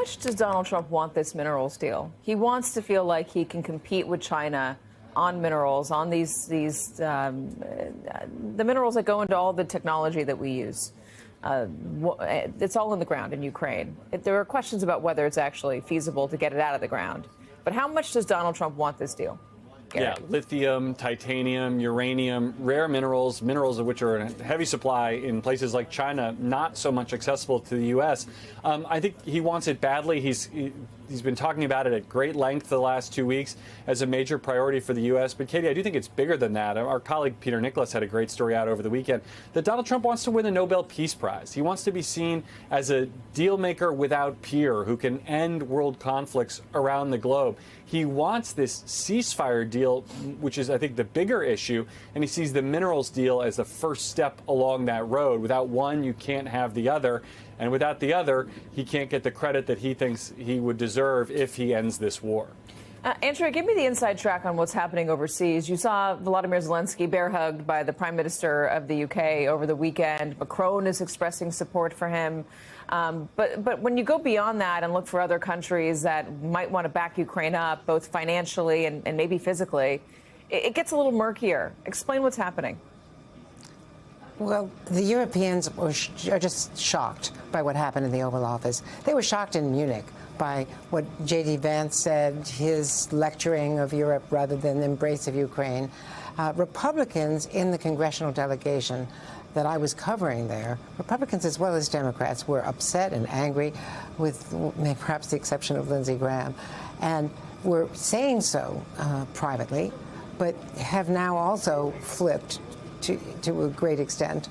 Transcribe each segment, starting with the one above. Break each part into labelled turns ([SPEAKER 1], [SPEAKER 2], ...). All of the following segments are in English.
[SPEAKER 1] much does Donald Trump want this minerals deal? He wants to feel like he can compete with China on minerals, on the minerals that go into all the technology that we use. It's all in the ground in Ukraine. There are questions about whether it's actually feasible to get it out of the ground. But how much does Donald Trump want this deal?
[SPEAKER 2] Yeah, lithium, titanium, uranium, rare minerals, minerals of which are in heavy supply in places like China, not so much accessible to the U.S. I think he wants it badly. He's been talking about it at great length the last 2 weeks as a major priority for the U.S. But, Katie, I do think it's bigger than that. Our colleague Peter Nicholas had a great story out over the weekend that Donald Trump wants to win the Nobel Peace Prize. He wants to be seen as a deal maker without peer who can end world conflicts around the globe. He wants this ceasefire deal, which is, I think, the bigger issue, and he sees the minerals deal as the first step along that road. Without one, you can't have the other. And without the other, he can't get the credit that he thinks he would deserve if he ends this war.
[SPEAKER 1] Andrea, give me the inside track on what's happening overseas. You saw Volodymyr Zelensky bear-hugged by the Prime Minister of the UK over the weekend. Macron is expressing support for him. But when you go beyond that and look for other countries that might want to back Ukraine up, both financially and maybe physically, it gets a little murkier. Explain what's happening.
[SPEAKER 3] Well, the Europeans are just shocked by what happened in the Oval Office. They were shocked in Munich by what J.D. Vance said, his lecturing of Europe rather than embrace of Ukraine. Republicans in the congressional delegation that I was covering there, Republicans as well as Democrats, were upset and angry, with perhaps the exception of Lindsey Graham, and were saying so privately, but have now also flipped to a great extent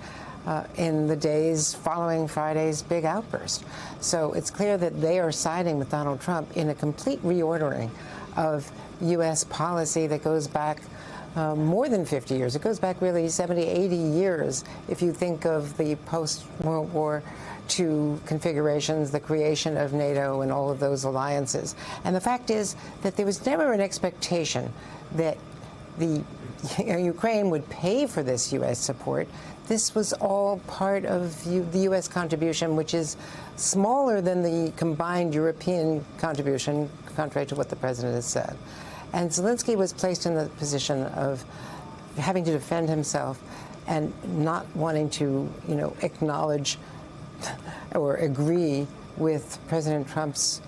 [SPEAKER 3] in the days following Friday's big outburst. So it's clear that they are siding with Donald Trump in a complete reordering of U.S. policy that goes back more than 50 years. It goes back really 70, 80 years if you think of the post-World War II configurations, the creation of NATO and all of those alliances. And the fact is that there was never an expectation that Ukraine would pay for this U.S. support. This was all part of the U.S. contribution, which is smaller than the combined European contribution, contrary to what the president has said. And Zelensky was placed in the position of having to defend himself and not wanting to, acknowledge or agree with President Trump's,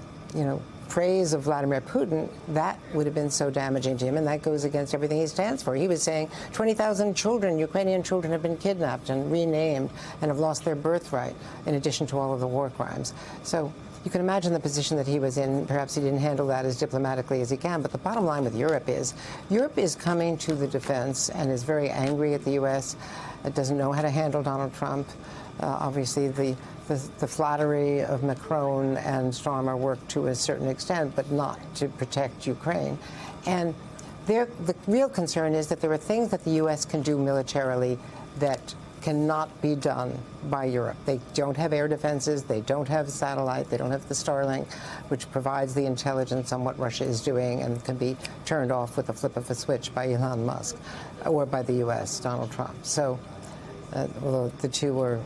[SPEAKER 3] praise of Vladimir Putin. That would have been so damaging to him, and that goes against everything he stands for. He was saying 20,000 children, Ukrainian children, have been kidnapped and renamed and have lost their birthright, in addition to all of the war crimes. So you can imagine the position that he was in. Perhaps he didn't handle that as diplomatically as he can. But the bottom line with Europe is coming to the defense and is very angry at the U.S. It doesn't know how to handle Donald Trump. Obviously, the flattery of Macron and Starmer worked to a certain extent, but not to protect Ukraine. And the real concern is that there are things that the U.S. can do militarily that cannot be done by Europe. They don't have air defenses, they don't have satellite, they don't have the Starlink, which provides the intelligence on what Russia is doing and can be turned off with a flip of a switch by Elon Musk or by the U.S., Donald Trump. So although the two were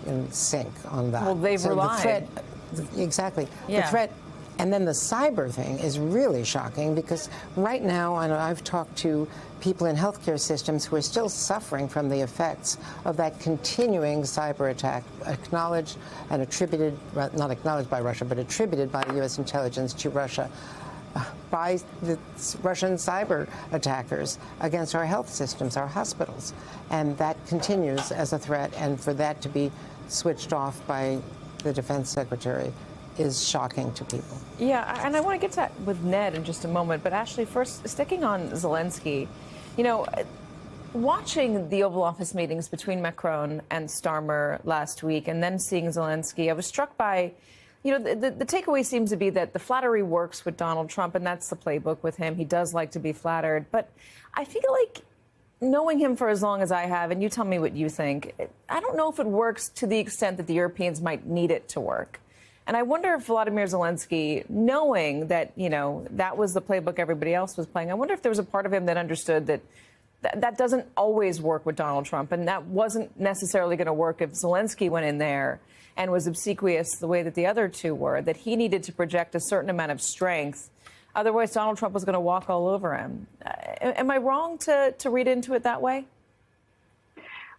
[SPEAKER 3] in sync on that.
[SPEAKER 1] Well, they've relied.
[SPEAKER 3] The threat, exactly.
[SPEAKER 1] Yeah.
[SPEAKER 3] The threat, and then the cyber thing is really shocking because right now, I've talked to people in healthcare systems who are still suffering from the effects of that continuing cyber attack, acknowledged and attributed, not acknowledged by Russia, but attributed by the U.S. intelligence to Russia, by the Russian cyber attackers against our health systems, our hospitals. And that continues as a threat. And for that to be switched off by the defense secretary is shocking to people.
[SPEAKER 1] Yeah, and I want to get to that with Ned in just a moment. But Ashley, first, sticking on Zelensky, watching the Oval Office meetings between Macron and Starmer last week and then seeing Zelensky, I was struck by the takeaway seems to be that the flattery works with Donald Trump, and that's the playbook with him. He does like to be flattered. But I feel like knowing him for as long as I have, and you tell me what you think, I don't know if it works to the extent that the Europeans might need it to work. And I wonder if Volodymyr Zelensky, knowing that, that was the playbook everybody else was playing, I wonder if there was a part of him that understood that that doesn't always work with Donald Trump, and that wasn't necessarily going to work if Zelensky went in there and was obsequious the way that the other two were, that he needed to project a certain amount of strength. Otherwise, Donald Trump was going to walk all over him. Am I wrong to read into it that way?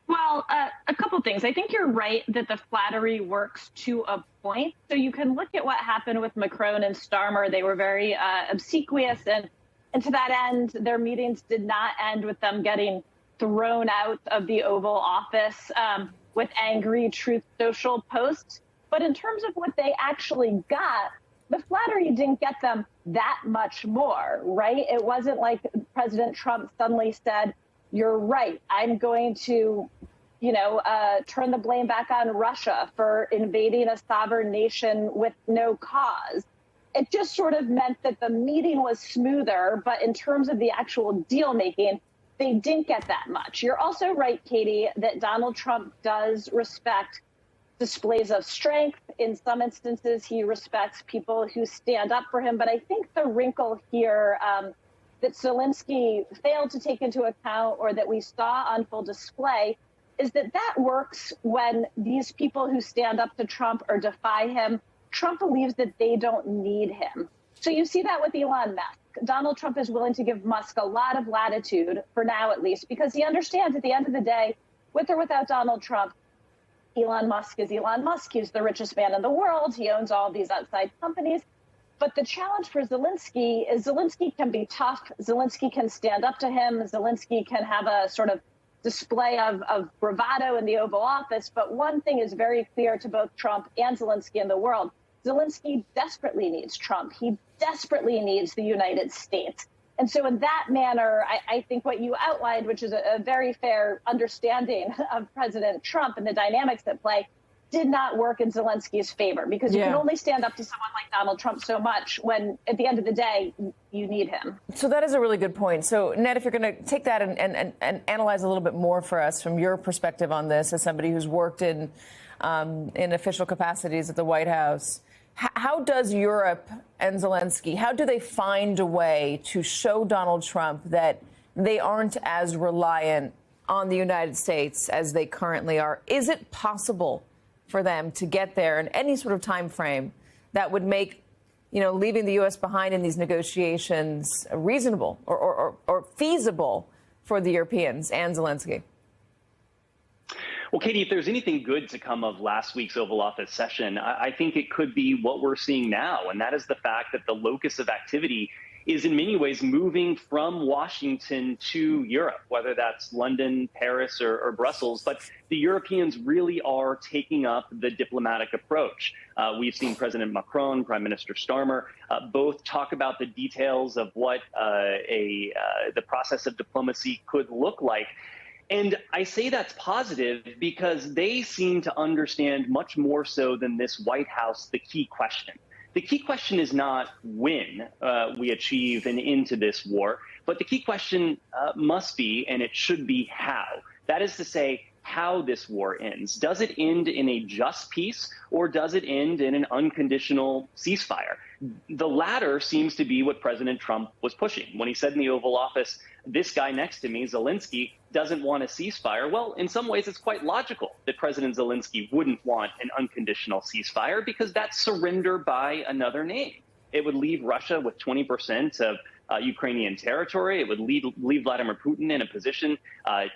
[SPEAKER 4] Well, a couple things. I think you're right that the flattery works to a point. So you can look at what happened with Macron and Starmer. They were very obsequious, and to that end, their meetings did not end with them getting thrown out of the Oval Office with angry Truth Social posts. But in terms of what they actually got, the flattery didn't get them that much more, right? It wasn't like President Trump suddenly said, "You're right, I'm going to, turn the blame back on Russia for invading a sovereign nation with no cause." It just sort of meant that the meeting was smoother, but in terms of the actual deal making, they didn't get that much. You're also right, Katie, that Donald Trump does respect displays of strength. In some instances, he respects people who stand up for him. But I think the wrinkle here that Zelensky failed to take into account, or that we saw on full display, is that works when these people who stand up to Trump or defy him, Trump believes that they don't need him. So you see that with Elon Musk. Donald Trump is willing to give Musk a lot of latitude, for now at least, because he understands at the end of the day, with or without Donald Trump, Elon Musk is Elon Musk. He's the richest man in the world. He owns all these outside companies. But the challenge for Zelensky is Zelensky can be tough. Zelensky can stand up to him. Zelensky can have a sort of display of bravado in the Oval Office. But one thing is very clear to both Trump and Zelensky in the world. Zelensky desperately needs Trump. He desperately needs the United States. And so in that manner, I think what you outlined, which is a very fair understanding of President Trump and the dynamics at play, did not work in Zelensky's favor, because you can only stand up to someone like Donald Trump so much when, at the end of the day, you need him. So
[SPEAKER 1] that is a really good point. So, Ned, if you're going to take that and analyze a little bit more for us from your perspective on this, as somebody who's worked in official capacities at the White House, how does Europe and Zelensky, how do they find a way to show Donald Trump that they aren't as reliant on the United States as they currently are? Is it possible for them to get there in any sort of time frame that would make, leaving the U.S. behind in these negotiations reasonable or feasible for the Europeans and Zelensky?
[SPEAKER 5] Well, Katie, if there's anything good to come of last week's Oval Office session, I think it could be what we're seeing now. And that is the fact that the locus of activity is in many ways moving from Washington to Europe, whether that's London, Paris, or Brussels. But the Europeans really are taking up the diplomatic approach. We've seen President Macron, Prime Minister Starmer, both talk about the details of what the process of diplomacy could look like. And I say that's positive because they seem to understand much more so than this White House the key question. The key question is not when we achieve an end to this war, but the key question must be, and it should be, how. That is to say, how this war ends. Does it end in a just peace, or does it end in an unconditional ceasefire? The latter seems to be what President Trump was pushing when he said in the Oval Office, this guy next to me, Zelensky, doesn't want a ceasefire. Well, in some ways, it's quite logical that President Zelensky wouldn't want an unconditional ceasefire, because that's surrender by another name. It would leave Russia with 20% of Ukrainian territory. It would leave Vladimir Putin in a position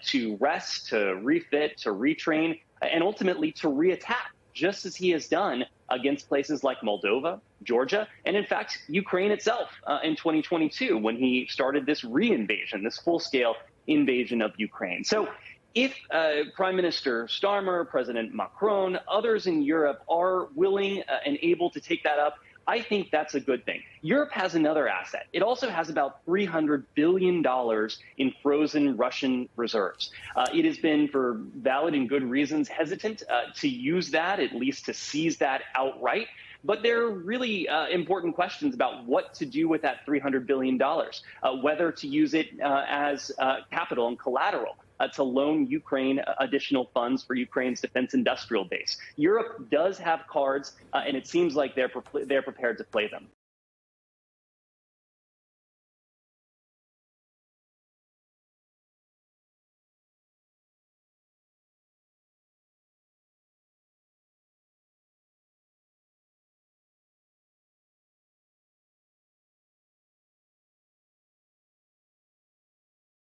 [SPEAKER 5] to rest, to refit, to retrain, and ultimately to reattack, just as he has done against places like Moldova, Georgia, and in fact, Ukraine itself in 2022, when he started this re-invasion, this full-scale invasion of Ukraine. So if Prime Minister Starmer, President Macron, others in Europe are willing and able to take that up, I think that's a good thing. Europe has another asset. It also has about $300 billion in frozen Russian reserves. It has been, for valid and good reasons, hesitant to use that, at least to seize that outright. But there are really important questions about what to do with that $300 billion, whether to use it as capital and collateral, to loan Ukraine additional funds for Ukraine's defense industrial base. Europe does have cards, and it seems like they're prepared to play them.